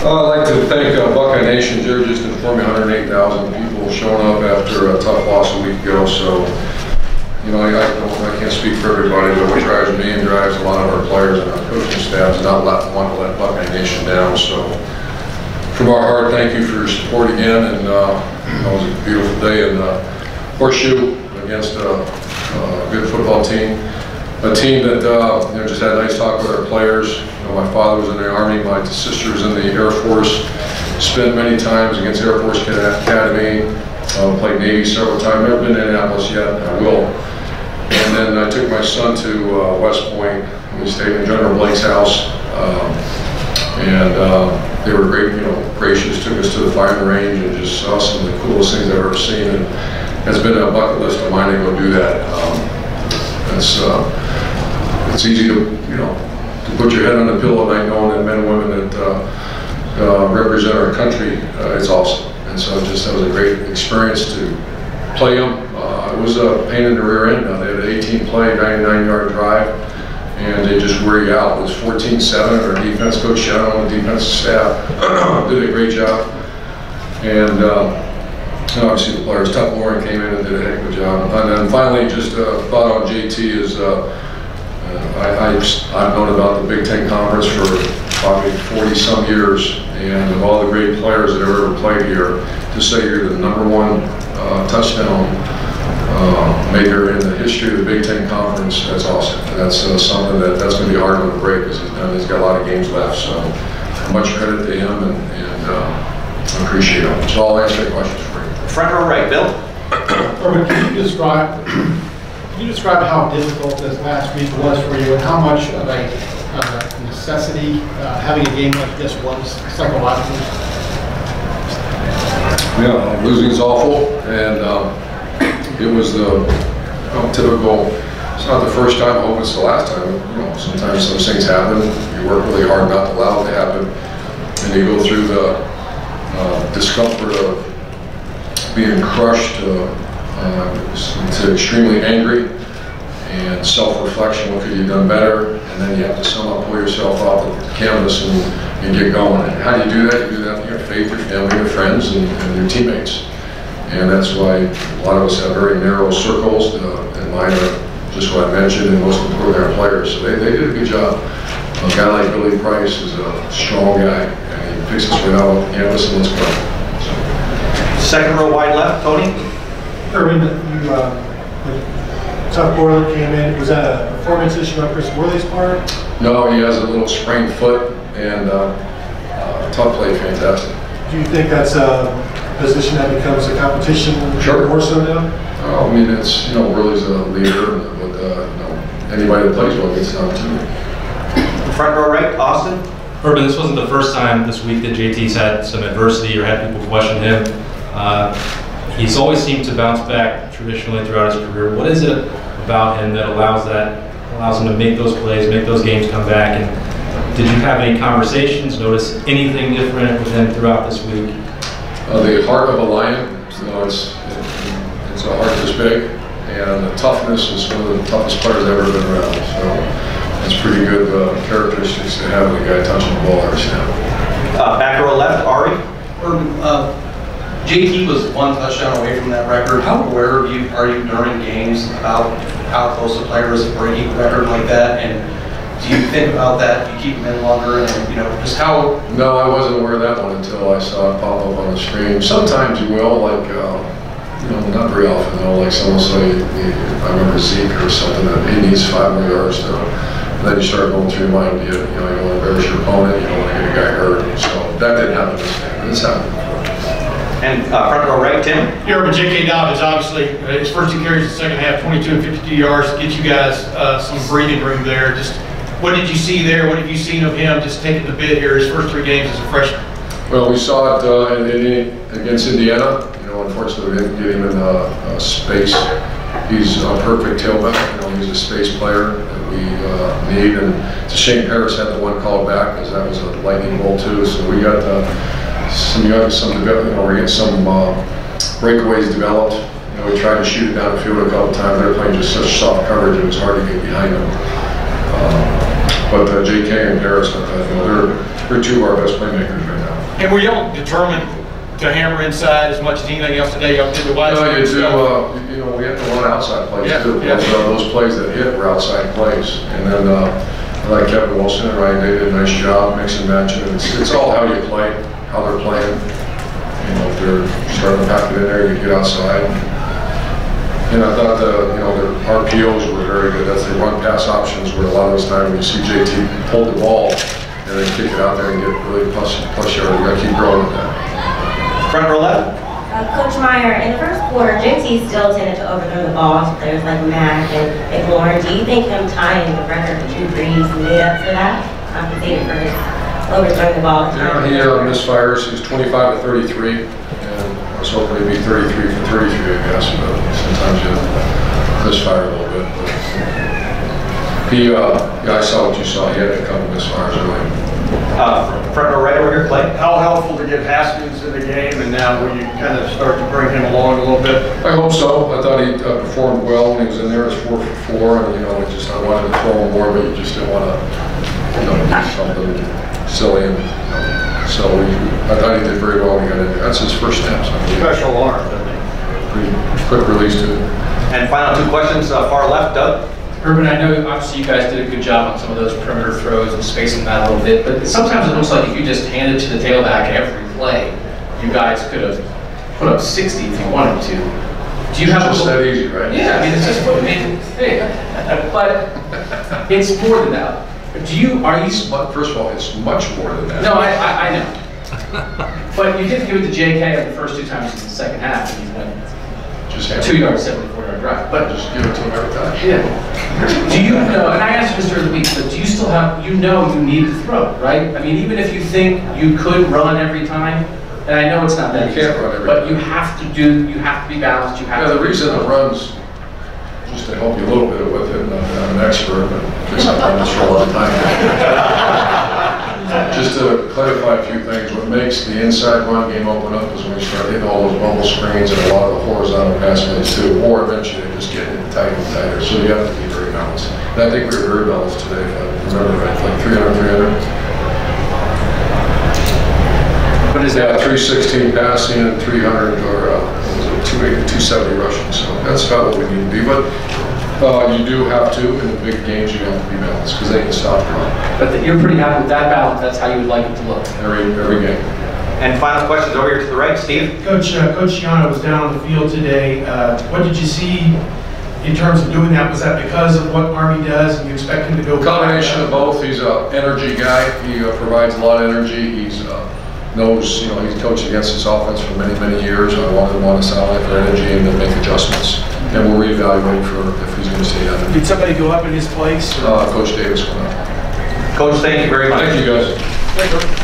I'd like to thank Buckeye Nation. Jerry just informed me 108,000 people showing up after a tough loss a week ago. So, you know, I can't speak for everybody, but what drives me and drives a lot of our players and our coaching staff is not want to let Buckeye Nation down. So, from our heart, thank you for your support again. And it was a beautiful day in Horseshoe against a good football team. A team that you know, just had a nice talk with our players. You know, my father was in the Army, my sister was in the Air Force. Spent many times against Air Force Academy. Played Navy several times. Never been to Indianapolis yet. I will. And then I took my son to West Point. We stayed in General Blake's house, and they were great. You know, gracious. Took us to the firing range and just saw some of the coolest things I've ever seen. And it's been a bucket list of mine to go do that. It's easy to, you know, to put your head on the pillow at night knowing that men and women that represent our country. It's awesome, and so that was a great experience to play them. It was a pain in the rear end. They had an 18-play, 99-yard drive, and they just wear you out. It was 14-7. Our defense coach, Shannon, on the defensive staff, did a great job, and obviously the players. Tuck Lauren came in and did a heck of a job. And then finally, just a thought on JT is I've known about the Big Ten Conference for probably 40-some years, and of all the great players that have ever played here, to say you're the #1 touchdown maker in the history of the Big Ten Conference, that's awesome. And that's something that's going to be hard to break because he's got a lot of games left. So much credit to him, and I appreciate him. So I'll answer your questions for you. Front row right, Bill. Urban, can you describe how difficult this last week was for you, and how much of a necessity having a game like this was psychologically? Yeah, losing is awful, and it was the typical. It's not the first time. I hope it's the last time. You know, sometimes those things happen. You work really hard not to allow it to happen, and you go through the discomfort of being crushed to extremely angry, and self-reflection. What could you have done better? And then you have to somehow pull yourself off the canvas and get going. And how do you do that? You do that with your faith, your family, your friends, and your teammates. And that's why a lot of us have very narrow circles, and mine are just what I mentioned, and most importantly our players. So they did a good job. A guy like Billy Price is a strong guy, and he picks us right out off the canvas, and let's go. Second row wide left, Tony. Urban, Tough Boiler came in. Was that a performance issue on Chris Worley's part? No, he has a little sprained foot, and Tough played fantastic. Do you think that's a position that becomes a competition more so now? I mean, it's, you know, Worley's a leader, but you know, anybody that plays well gets an opportunity. Front row right, Austin. Urban, this wasn't the first time this week that JT's had some adversity or had people question him. He's always seemed to bounce back traditionally throughout his career. What is it about him that allows him to make those plays, make those games come back? And did you have any conversations, notice anything different with him throughout this week? The heart of a lion, you know, it's a heart this big, and the toughness is one of the toughest players I've ever been around. So it's pretty good characteristics to have with a guy touching the ball every snap. Back row left, Ari. JT was 1 touchdown away from that record. How aware are you during games about how close a player is to breaking a record like that? And do you think about that? Do you keep him in longer? And, you know, just how? No, I wasn't aware of that one until I saw it pop up on the screen. Sometimes you will, like, you know, not very often though. Like someone say, I remember Zeke or something, that he needs 5 more yards to. And then you start going through your mind, you know, you don't want to embarrass your opponent, you don't want to get a guy hurt. So that didn't happen this game. It's happened before. And front row right, Tim. Yeah, but J.K. Dobbins, obviously, his first 2 carries in the second half, 22 and 52 yards, get you guys some breathing room there. Just what did you see there? What have you seen of him just taking the bid here his first 3 games as a freshman? Well, we saw it against Indiana. You know, unfortunately, we didn't get him in space. He's a perfect tailback. You know, he's a space player that we need. And it's a shame Harris had the one called back because that was a lightning bolt too. So we got we're getting some breakaways developed. You know, we tried to shoot it down the field a couple times. They were playing just such soft coverage; it was hard to get behind them. But J.K. and Harris, you know, They're two of our best playmakers right now. And were y'all determined to hammer inside as much as anything else today? Y'all did the wide No, you stuff? do, you know, we have to run outside plays Yeah, too. yeah. Those plays that hit were outside plays. And then, like Kevin Wilson and Ryan, they did a nice job mixing and matching. It's all how you play, how they're playing. You know, if they're starting to pack it in there, you get outside. And I thought you know, their RPOs were very good. That's the run pass options where a lot of this time when you see JT hold the ball and then kick it out there and get really plus yard. We got to keep growing with that. Front row left. Coach Meyer, in the first quarter, JT still tended to overthrow the ball. There's like Mac and McLaurin. Do you think him tying the record for Drew Brees made up for that? Compensated for his overthrowing the ball? Yeah, he misfires. He was 25 to 33, and I was hoping he'd be 33 for 33, I guess, but sometimes you misfire a little bit. But he, yeah, I saw what you saw. He had a couple misfires early. Front row right over here, Clay. How helpful to get Haskins in the game, and now will you kind of start to bring him along a little bit? I hope so. I thought he performed well when he was in there. It was 4 for 4, and you know, I wanted to throw him more, but you just didn't want to, you know, do something silly. And, so I thought he did very well when he got in there. That's his first snaps. I mean, Special arm, doesn't he? pretty quick release to it. And final two questions, far left, Doug. Urban, I know obviously you guys did a good job on some of those perimeter throws and spacing that a little bit, but sometimes it looks like if you just handed to the tailback every play, you guys could have put up 60 if you wanted to. Do you have Just that easy, right? Yeah, I mean, it's just, I mean, hey, but it's more than that. First of all, it's much more than that. No, I know. But you did give it to JK on the first 2 times in the second half, and he went Just a 2-yard, 74-yard drive. But just give it to him every time. yeah. Do you know, and I asked you this during the week, but do you still have, you know you need to throw, right? I mean, even if you think you could run every time, and I know it's not that You can't run every but time. you have to be balanced, you have Yeah, to. the reason it runs, just to help you a little bit with it, I'm an expert, but just I run this for all the time. Just to clarify a few things, what makes the inside run game open up is when we start hitting all those bubble screens and a lot of the horizontal pass plays too, or eventually they just get tighter and tighter. So you have to be very balanced. And I think we were very balanced today, if I remember right, like 300. What is Yeah, that? 316 passing and 300 or 270 rushing. So that's about what we need to be. But you do have to, in the big games, you have to be balanced because they can stop the run But you're pretty happy with that balance, that's how you would like it to look. every game. And final questions over here to the right, Steve. Coach Shiano was down on the field today. What did you see in terms of doing that? Was that because of what Army does and you expect him to go? Combination of both. He's an energy guy. He provides a lot of energy. He's knows, you know, he's coached against this offense for many, many years. I want to sound like for energy and then make adjustments. And we'll reevaluate for if he's going to stay down. Did somebody go up in his place? Coach Davis went up. Coach, thank you very much. Thank you, guys.